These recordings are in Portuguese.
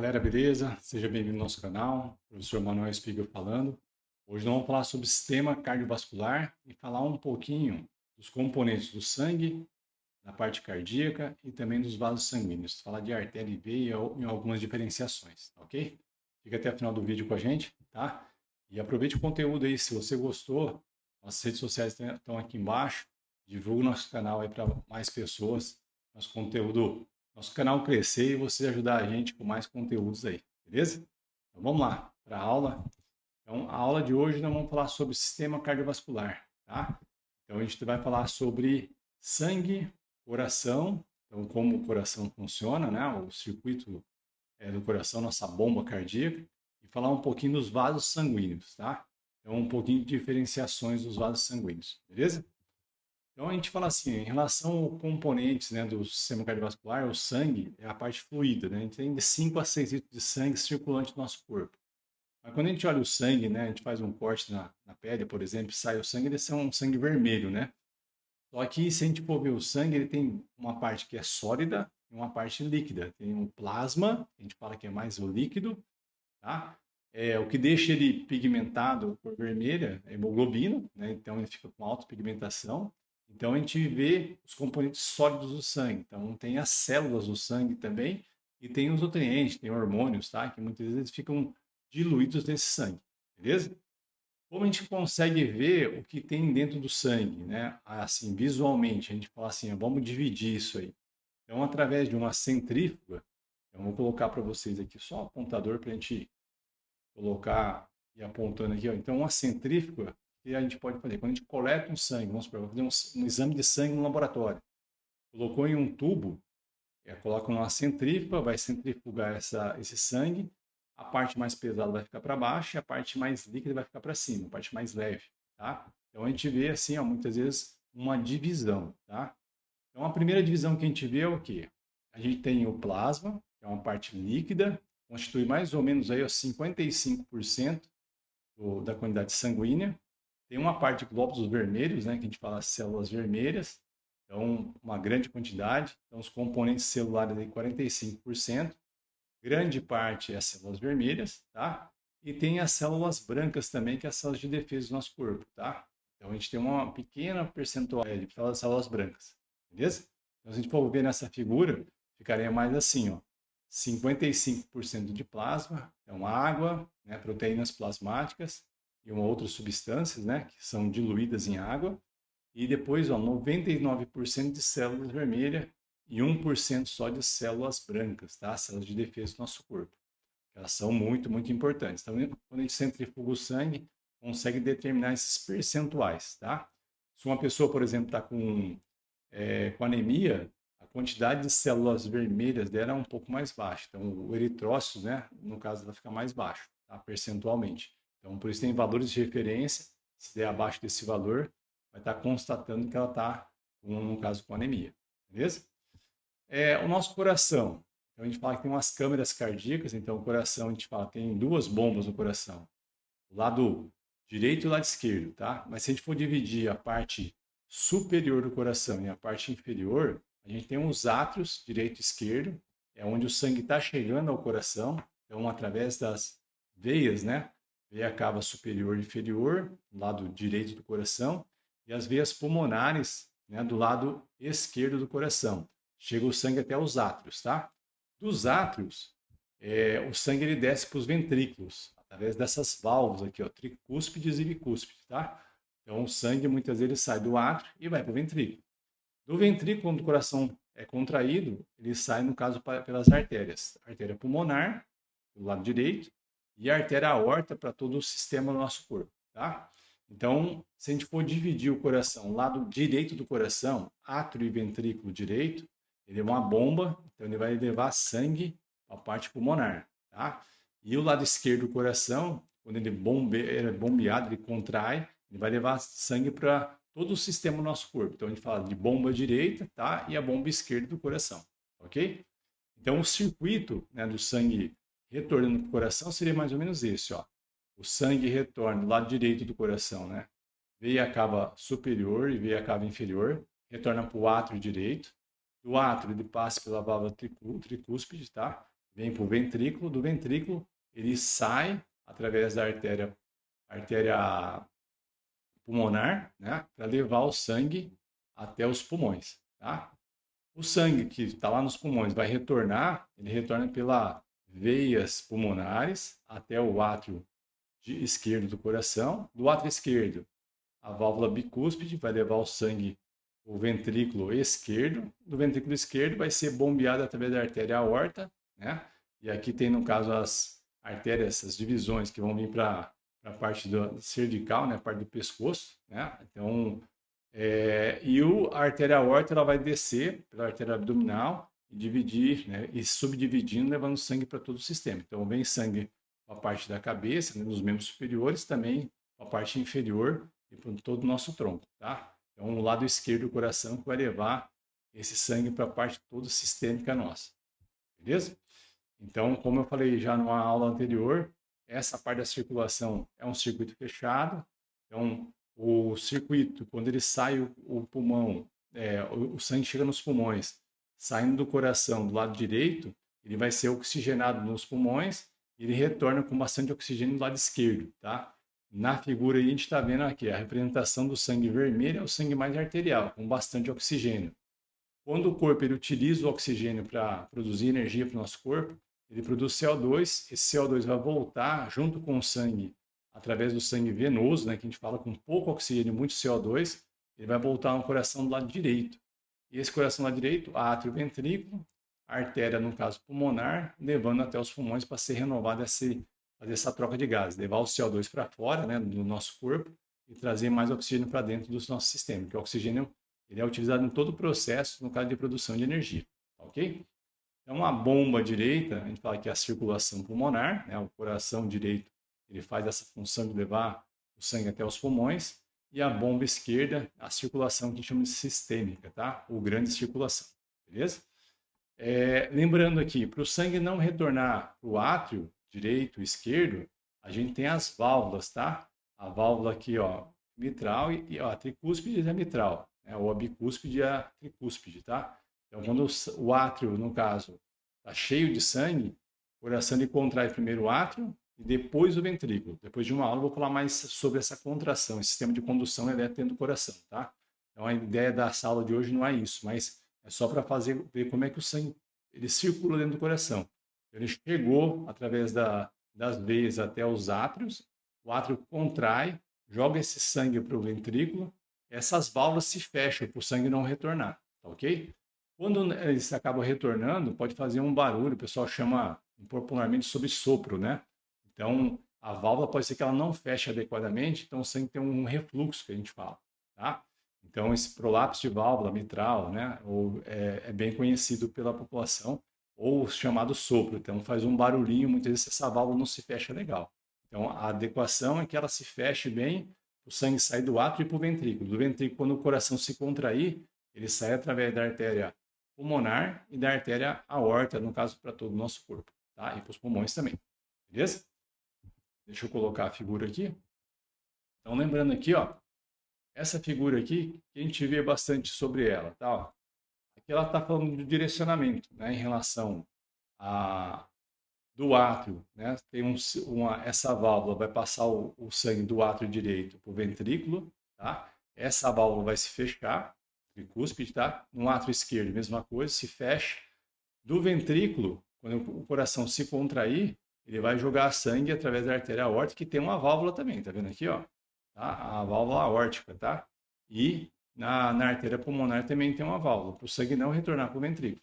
galera, beleza? Seja bem-vindo ao nosso canal, professor Manuel Spiegel falando. Hoje nós vamos falar sobre o sistema cardiovascular e falar um pouquinho dos componentes do sangue, da parte cardíaca e também dos vasos sanguíneos. Falar de artéria e veia em algumas diferenciações, tá ok? Fica até o final do vídeo com a gente, tá? E aproveite o conteúdo aí, se você gostou, nossas redes sociais estão aqui embaixo, divulgue o nosso canal aí para mais pessoas, nosso canal crescer e você ajudar a gente com mais conteúdos aí, beleza? Então vamos lá para a aula. Então, a aula de hoje nós vamos falar sobre o sistema cardiovascular, tá? Então a gente vai falar sobre sangue, coração, então como o coração funciona, né? O circuito do coração, nossa bomba cardíaca, e falar um pouquinho dos vasos sanguíneos, tá? Então um pouquinho de diferenciações dos vasos sanguíneos, beleza? Então a gente fala assim, em relação aos componentes, né, do sistema cardiovascular, o sangue é a parte fluida, né? A gente tem de 5 a 6 litros de sangue circulante no nosso corpo. Mas quando a gente olha o sangue, né, a gente faz um corte na pele, por exemplo, sai o sangue, ele é um sangue vermelho, né? Só que se a gente for ver o sangue, ele tem uma parte que é sólida e uma parte líquida. Tem um plasma, a gente fala que é mais o líquido, tá? O que deixa ele pigmentado por vermelha é a hemoglobina, né? Então ele fica com alta pigmentação. Então a gente vê os componentes sólidos do sangue. Então tem as células do sangue também e tem os nutrientes, tem hormônios, tá? Que muitas vezes ficam diluídos nesse sangue, beleza? Como a gente consegue ver o que tem dentro do sangue, né? Assim, visualmente, a gente fala assim, vamos dividir isso aí. Então, através de uma centrífuga, eu vou colocar para vocês aqui só o apontador para a gente colocar e apontando aqui, ó. Então, uma centrífuga que a gente pode fazer. Quando a gente coleta um sangue, vamos supor, fazer um exame de sangue no laboratório. Colocou em um tubo, coloca numa centrífuga, vai centrifugar esse sangue, a parte mais pesada vai ficar para baixo e a parte mais líquida vai ficar para cima, a parte mais leve, tá? Então a gente vê assim, ó, muitas vezes uma divisão, tá? Então a primeira divisão que a gente vê é o quê? A gente tem o plasma, que é uma parte líquida, constitui mais ou menos aí, ó, 55% da quantidade sanguínea. Tem uma parte de glóbulos vermelhos, né, que a gente fala células vermelhas, então uma grande quantidade. Então os componentes celulares aí 45%, grande parte é as células vermelhas, tá? E tem as células brancas também, que é as células de defesa do nosso corpo, tá? Então a gente tem uma pequena percentual de células brancas, beleza? Então se a gente for ver nessa figura, ficaria mais assim, ó. 55% de plasma, então água, né, proteínas plasmáticas e uma outras substâncias, né, que são diluídas em água. E depois, ó, 99% de células vermelhas e 1% só de células brancas, tá? Células de defesa do nosso corpo. Elas são muito, muito importantes. Então, quando a gente centrifuga o sangue, consegue determinar esses percentuais, tá? Se uma pessoa, por exemplo, está com anemia, a quantidade de células vermelhas dela é um pouco mais baixa. Então, o eritrócito, né, no caso, ela fica mais baixo, tá? Percentualmente. Então, por isso tem valores de referência. Se der abaixo desse valor, vai estar constatando que ela está, no caso, com anemia. Beleza? O nosso coração. Então, a gente fala que tem umas câmeras cardíacas. Então, o coração, a gente fala que tem duas bombas no coração. O lado direito e o lado esquerdo, tá? Mas se a gente for dividir a parte superior do coração e a parte inferior, a gente tem os átrios, direito e esquerdo, é onde o sangue está chegando ao coração. Então, através das veias, né? Veia cava superior e inferior, do lado direito do coração, e as veias pulmonares, né, do lado esquerdo do coração. Chega o sangue até os átrios, tá? Dos átrios, o sangue ele desce para os ventrículos, através dessas válvulas aqui, ó, tricúspides e bicúspides, tá? Então o sangue muitas vezes sai do átrio e vai para o ventrículo. Do ventrículo, quando o coração é contraído, ele sai, no caso, pelas artérias. A artéria pulmonar, do lado direito, e a artéria aorta para todo o sistema do nosso corpo, tá? Então, se a gente for dividir o coração, lado direito do coração, átrio e ventrículo direito, ele é uma bomba, então ele vai levar sangue para a parte pulmonar, tá? E o lado esquerdo do coração, quando ele é bombeado, ele contrai, ele vai levar sangue para todo o sistema do nosso corpo. Então a gente fala de bomba direita, tá? E a bomba esquerda do coração, ok? Então o circuito, né, do sangue retornando para o coração seria mais ou menos esse, ó. O sangue retorna do lado direito do coração, né? Veia cava superior e veia cava inferior, retorna para o átrio direito. Do átrio ele passa pela válvula tricúspide, tá? vem para o ventrículo, do ventrículo ele sai através da artéria pulmonar, né, para levar o sangue até os pulmões, tá? O sangue que está lá nos pulmões vai retornar, ele retorna pelas veias pulmonares até o átrio esquerdo do coração. Do átrio esquerdo, a válvula bicúspide vai levar o sangue para o ventrículo esquerdo. Do ventrículo esquerdo vai ser bombeado através da artéria aorta, né? E aqui tem, no caso, as artérias, as divisões que vão vir para a parte cervical, né? A parte do pescoço, né? Então, a artéria aorta ela vai descer pela artéria abdominal e dividir, né, e subdividindo, levando sangue para todo o sistema. Então, vem sangue para a parte da cabeça, né, nos membros superiores, também para a parte inferior e para todo o nosso tronco, tá? Então, o lado esquerdo do coração que vai levar esse sangue para a parte toda sistêmica nossa, beleza? Então, como eu falei já numa aula anterior, essa parte da circulação é um circuito fechado. Então, o circuito, quando ele sai o pulmão, o sangue chega nos pulmões, saindo do coração do lado direito, ele vai ser oxigenado nos pulmões e ele retorna com bastante oxigênio do lado esquerdo, tá? Na figura aí a gente está vendo aqui a representação do sangue vermelho é o sangue mais arterial, com bastante oxigênio. Quando o corpo ele utiliza o oxigênio para produzir energia para o nosso corpo, ele produz CO2, esse CO2 vai voltar junto com o sangue, através do sangue venoso, né, que a gente fala com pouco oxigênio e muito CO2, ele vai voltar no coração do lado direito. E esse coração do lado direito, átrio ventrículo, a artéria, no caso pulmonar, levando até os pulmões para ser renovada, fazer essa troca de gases, levar o CO2 para fora, né, do nosso corpo e trazer mais oxigênio para dentro do nosso sistema, porque o oxigênio ele é utilizado em todo o processo, no caso de produção de energia, ok? Então, a bomba direita, a gente fala que é a circulação pulmonar, né? O coração direito, ele faz essa função de levar o sangue até os pulmões, e a bomba esquerda, a circulação que a gente chama de sistêmica, tá? Ou grande circulação, beleza? Lembrando aqui, para o sangue não retornar para o átrio direito e esquerdo, a gente tem as válvulas, tá? A válvula aqui, ó, mitral e ó, a tricúspide e a mitral, né? Ou a bicúspide e a tricúspide, tá? Então, quando o átrio, no caso, está cheio de sangue, o coração ele contrai primeiro o átrio e depois o ventrículo. Depois de uma aula eu vou falar mais sobre essa contração, esse sistema de condução elétrica dentro do coração, tá? Então, a ideia dessa aula de hoje não é isso, mas é só para ver como é que o sangue ele circula dentro do coração. Ele chegou através das veias até os átrios, o átrio contrai, joga esse sangue para o ventrículo, essas válvulas se fecham para o sangue não retornar, tá ok? Quando eles acabam retornando, pode fazer um barulho, o pessoal chama popularmente sobre sopro, né? Então, a válvula pode ser que ela não feche adequadamente, então o sangue tem um refluxo que a gente fala, tá? Então, esse prolapso de válvula mitral, né, é bem conhecido pela população, ou chamado sopro. Então, faz um barulhinho, muitas vezes essa válvula não se fecha legal. Então, a adequação é que ela se feche bem, o sangue sai do átrio e para o ventrículo. Do ventrículo, quando o coração se contrair, ele sai através da artéria pulmonar e da artéria aorta, no caso, para todo o nosso corpo, tá? E para os pulmões também, beleza? Deixa eu colocar a figura aqui. Então, lembrando aqui, ó, essa figura aqui, que a gente vê bastante sobre ela, tá? Aqui ela está falando de direcionamento, né, em relação do átrio, né? Tem essa válvula vai passar o sangue do átrio direito para o ventrículo, tá? Essa válvula vai se fechar, tricúspide, tá? No átrio esquerdo, mesma coisa, se fecha. Do ventrículo, quando o coração se contrair, ele vai jogar sangue através da artéria aórtica, que tem uma válvula também, tá vendo aqui, ó? Tá? A válvula aórtica, tá? E na artéria pulmonar também tem uma válvula, para o sangue não retornar para o ventrículo.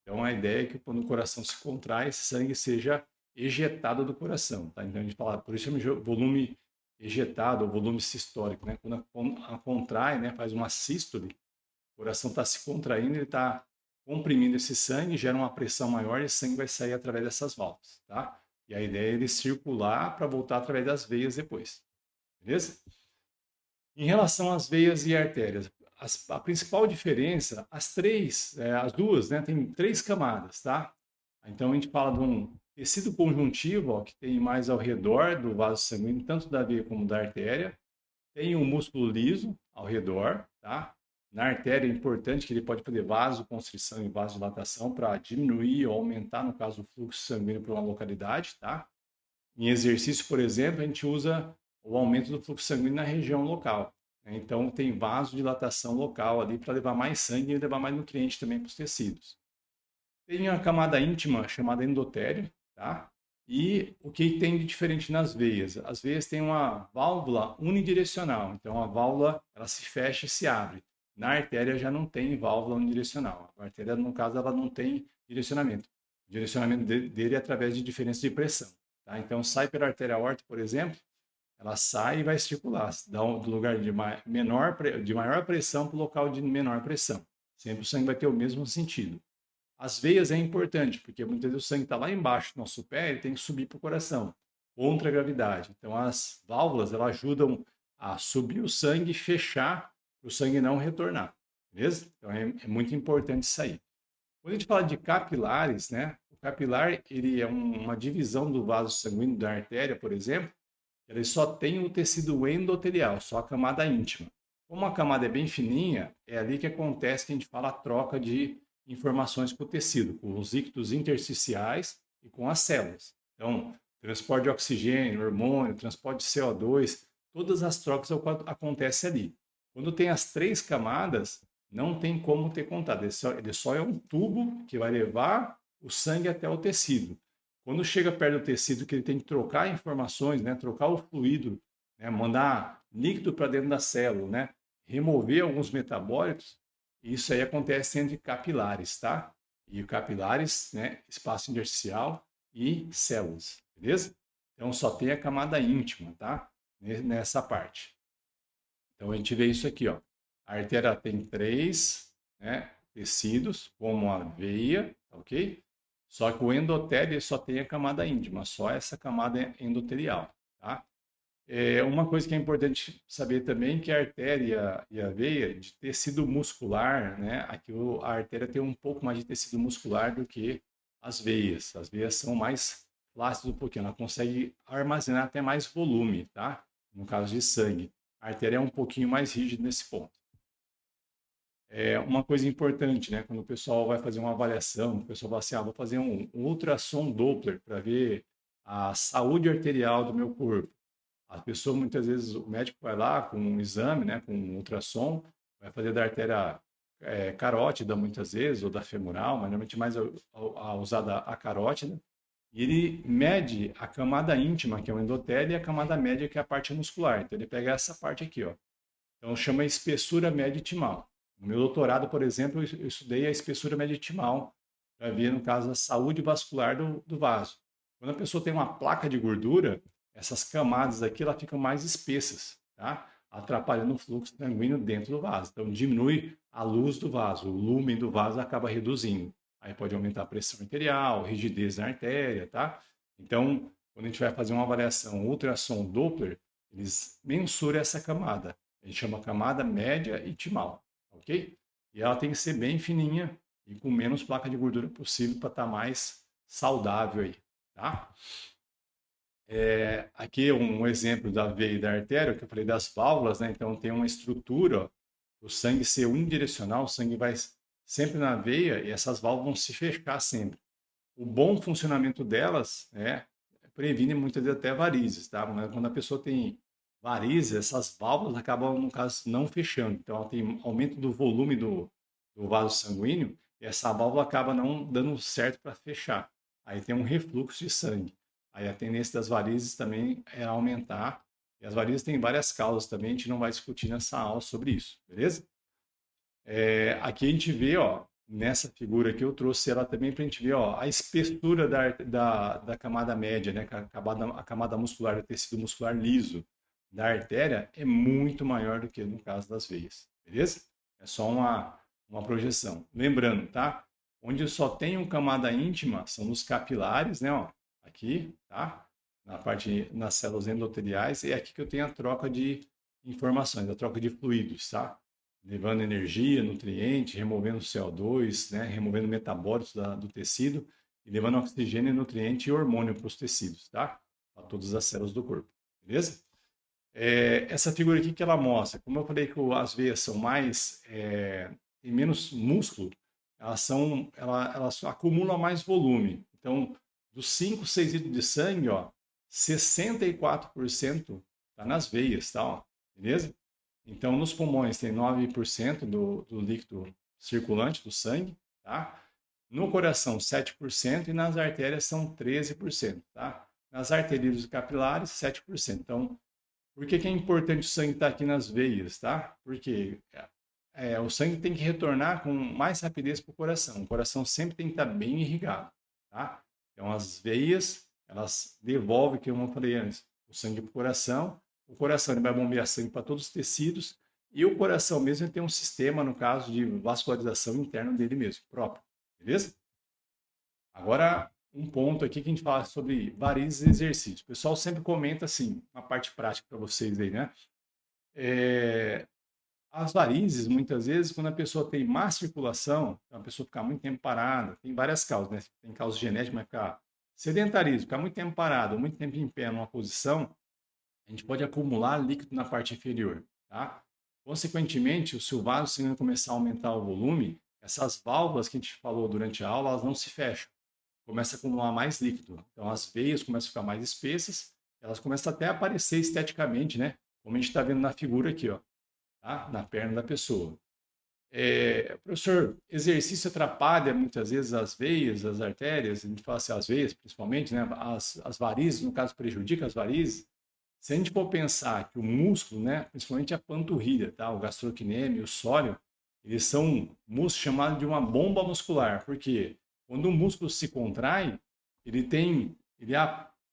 Então, a ideia é que quando o coração se contrai, esse sangue seja ejetado do coração, tá? Então, a gente fala, por isso chama de volume ejetado, ou volume sistólico, né? Quando a contrai, né, faz uma sístole, o coração está se contraindo, ele está comprimindo esse sangue, gera uma pressão maior e esse sangue vai sair através dessas válvulas, tá? E a ideia é ele circular para voltar através das veias depois, beleza? Em relação às veias e artérias, a principal diferença, as duas, né, tem três camadas, tá? Então a gente fala de um tecido conjuntivo, ó, que tem mais ao redor do vaso sanguíneo, tanto da veia como da artéria. Tem um músculo liso ao redor, tá? Na artéria é importante que ele pode fazer vasoconstrição e vasodilatação para diminuir ou aumentar, no caso, o fluxo sanguíneo para uma localidade, tá? Em exercício, por exemplo, a gente usa o aumento do fluxo sanguíneo na região local, né? Então, tem vasodilatação local ali para levar mais sangue e levar mais nutrientes também para os tecidos. Tem a camada íntima chamada endotélio, tá? E o que tem de diferente nas veias? As veias têm uma válvula unidirecional, então a válvula ela se fecha e se abre. Na artéria já não tem válvula unidirecional. A artéria, no caso, ela não tem direcionamento. O direcionamento dele é através de diferença de pressão, tá? Então sai pela artéria aorta, por exemplo, ela sai e vai circular, do lugar de maior pressão para o local de menor pressão. Sempre o sangue vai ter o mesmo sentido. As veias é importante, porque muitas vezes o sangue está lá embaixo do nosso pé, ele tem que subir para o coração, contra a gravidade. Então, as válvulas elas ajudam a subir o sangue e fechar para o sangue não retornar, beleza? Então, é muito importante isso aí. Quando a gente fala de capilares, né? O capilar ele é uma divisão do vaso sanguíneo da artéria, por exemplo, ele só tem o tecido endotelial, só a camada íntima. Como a camada é bem fininha, é ali que acontece que a gente fala a troca de informações com o tecido, com os íctos intersticiais e com as células. Então, transporte de oxigênio, hormônio, transporte de CO2, todas as trocas acontecem ali. Quando tem as três camadas, não tem como ter contato. Ele só é um tubo que vai levar o sangue até o tecido. Quando chega perto do tecido, que ele tem que trocar informações, né, trocar o fluido, né, mandar líquido para dentro da célula, né, remover alguns metabólitos, isso aí acontece entre capilares, tá? E capilares, né, espaço intersticial e células, beleza? Então só tem a camada íntima, tá? Nessa parte. Então a gente vê isso aqui, ó. A artéria tem três, né, tecidos, como a veia, ok? Só que o endotélio só tem a camada íntima, só essa camada endotelial, tá? Uma coisa que é importante saber também é que a artéria e a veia de tecido muscular, né? Aqui a artéria tem um pouco mais de tecido muscular do que as veias. As veias são mais flácidas um pouquinho, ela consegue armazenar até mais volume, tá? No caso de sangue. A artéria é um pouquinho mais rígida nesse ponto. Uma coisa importante, né? Quando o pessoal vai fazer uma avaliação, o pessoal fala assim, vou fazer um ultrassom Doppler para ver a saúde arterial do meu corpo. A pessoa, muitas vezes, o médico vai lá com um exame, né, com um ultrassom, vai fazer da artéria carótida, muitas vezes, ou da femoral, mas normalmente mais usada a carótida, e ele mede a camada íntima, que é o endotélio, e a camada média, que é a parte muscular. Então, ele pega essa parte aqui, ó. Então, chama espessura média timal. No meu doutorado, por exemplo, eu estudei a espessura média timal, para ver, no caso, a saúde vascular do vaso. Quando a pessoa tem uma placa de gordura, essas camadas aqui elas ficam mais espessas, tá? Atrapalhando o fluxo sanguíneo dentro do vaso. Então, diminui a luz do vaso, o lumen do vaso acaba reduzindo. Aí pode aumentar a pressão arterial, rigidez na artéria, tá? Então, quando a gente vai fazer uma avaliação ultrassom Doppler, eles mensuram essa camada. A gente chama camada média e timal, ok? E ela tem que ser bem fininha e com menos placa de gordura possível para estar mais saudável aí, tá? Aqui um exemplo da veia e da artéria, que eu falei das válvulas, né? Então tem uma estrutura, ó, o sangue ser unidirecional, o sangue vai sempre na veia e essas válvulas vão se fechar sempre. O bom funcionamento delas previne muitas vezes até varizes, tá? Mas quando a pessoa tem varizes, essas válvulas acabam, no caso, não fechando. Então, ela tem aumento do volume do vaso sanguíneo e essa válvula acaba não dando certo para fechar. Aí tem um refluxo de sangue. Aí a tendência das varizes também é aumentar. E as varizes têm várias causas também, a gente não vai discutir nessa aula sobre isso, beleza? Aqui a gente vê, ó, nessa figura aqui eu trouxe ela também para a gente ver, ó, a espessura da camada média, né, a camada muscular, do tecido muscular liso da artéria é muito maior do que no caso das veias, beleza? É só uma projeção. Lembrando, tá? Onde só tem uma camada íntima são nos capilares, né, ó, aqui, tá? Nas células endoteliais, e é aqui que eu tenho a troca de informações, a troca de fluidos, tá? Levando energia, nutriente, removendo CO2, né, removendo metabólitos do tecido e levando oxigênio, nutriente e hormônio para os tecidos, tá? Para todas as células do corpo, beleza? Essa figura aqui que ela mostra, como eu falei que as veias são mais, tem menos músculo, elas acumulam mais volume. Então, dos 5, 6 litros de sangue, ó, 64% está nas veias, tá, ó, beleza? Então, nos pulmões tem 9% do líquido circulante do sangue, tá? No coração, 7% e nas artérias são 13%, tá? Nas arterias capilares, 7%. Então, por que é importante o sangue estar aqui nas veias, tá? Porque o sangue tem que retornar com mais rapidez para o coração. O coração sempre tem que estar bem irrigado, tá? Então, as veias, elas devolvem, como eu falei antes, o sangue para o coração. O coração ele vai bombear sangue para todos os tecidos. E o coração mesmo tem um sistema, no caso, de vascularização interna dele mesmo, próprio. Beleza? Agora, um ponto aqui que a gente fala sobre varizes e exercícios. O pessoal sempre comenta assim, uma parte prática para vocês aí, né? É, as varizes, muitas vezes, quando a pessoa tem má circulação, então a pessoa ficar muito tempo parada, tem várias causas, né? Tem causa genética, mas ficar sedentarismo, ficar muito tempo parado, muito tempo em pé numa posição, a gente pode acumular líquido na parte inferior, tá? Consequentemente, se o vaso sanguíneo começar a aumentar o volume, essas válvulas que a gente falou durante a aula, elas não se fecham, começa a acumular mais líquido. Então as veias começam a ficar mais espessas, elas começam até a aparecer esteticamente, né? Como a gente está vendo na figura aqui, ó, tá? Na perna da pessoa. Professor, exercício atrapalha muitas vezes as veias, as artérias, a gente fala assim, as veias principalmente, né? As varizes, no caso, prejudica as varizes. Se a gente for pensar que o músculo, né, principalmente a panturrilha, tá? O gastrocnêmio, o sóleo, eles são músculos chamados de uma bomba muscular, porque quando o músculo se contrai, ele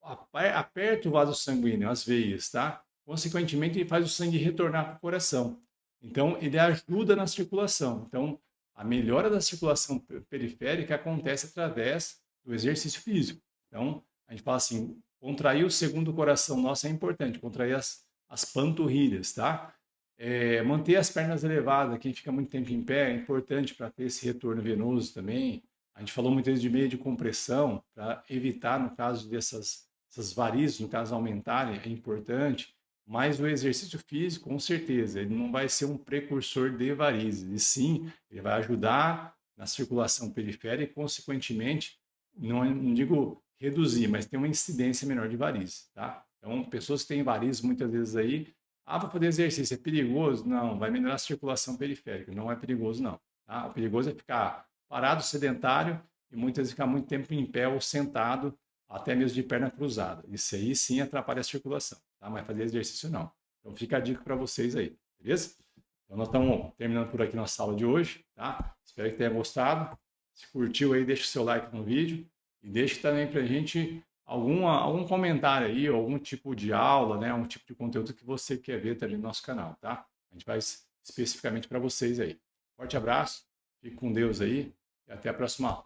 aperta o vaso sanguíneo, as veias, tá? Consequentemente, ele faz o sangue retornar para o coração. Então, ele ajuda na circulação. Então, a melhora da circulação periférica acontece através do exercício físico. Então, a gente fala assim, contrair o segundo coração nosso é importante, contrair as panturrilhas, tá? Manter as pernas elevadas, quem fica muito tempo em pé, é importante para ter esse retorno venoso também. A gente falou muitas vezes de meio de compressão, para evitar, no caso essas varizes, no caso aumentarem, é importante. Mas o exercício físico, com certeza, ele não vai ser um precursor de varizes, e sim, ele vai ajudar na circulação periférica e, consequentemente, não digo reduzir, mas ter uma incidência menor de varizes, tá? Então, pessoas que têm varizes muitas vezes aí, para fazer exercício é perigoso? Não, vai melhorar a circulação periférica, não é perigoso não, tá? O perigoso é ficar parado, sedentário e muitas vezes ficar muito tempo em pé ou sentado, até mesmo de perna cruzada. Isso aí sim atrapalha a circulação, tá? Mas fazer exercício não. Então fica a dica para vocês aí, beleza? Então nós estamos terminando por aqui nossa aula de hoje, tá? Espero que tenha gostado. Se curtiu aí, deixa o seu like no vídeo e deixe também para a gente algum comentário aí, ou algum tipo de aula, né? Um tipo de conteúdo que você quer ver também no nosso canal, tá? A gente faz especificamente para vocês aí. Forte abraço, fique com Deus aí e até a próxima aula.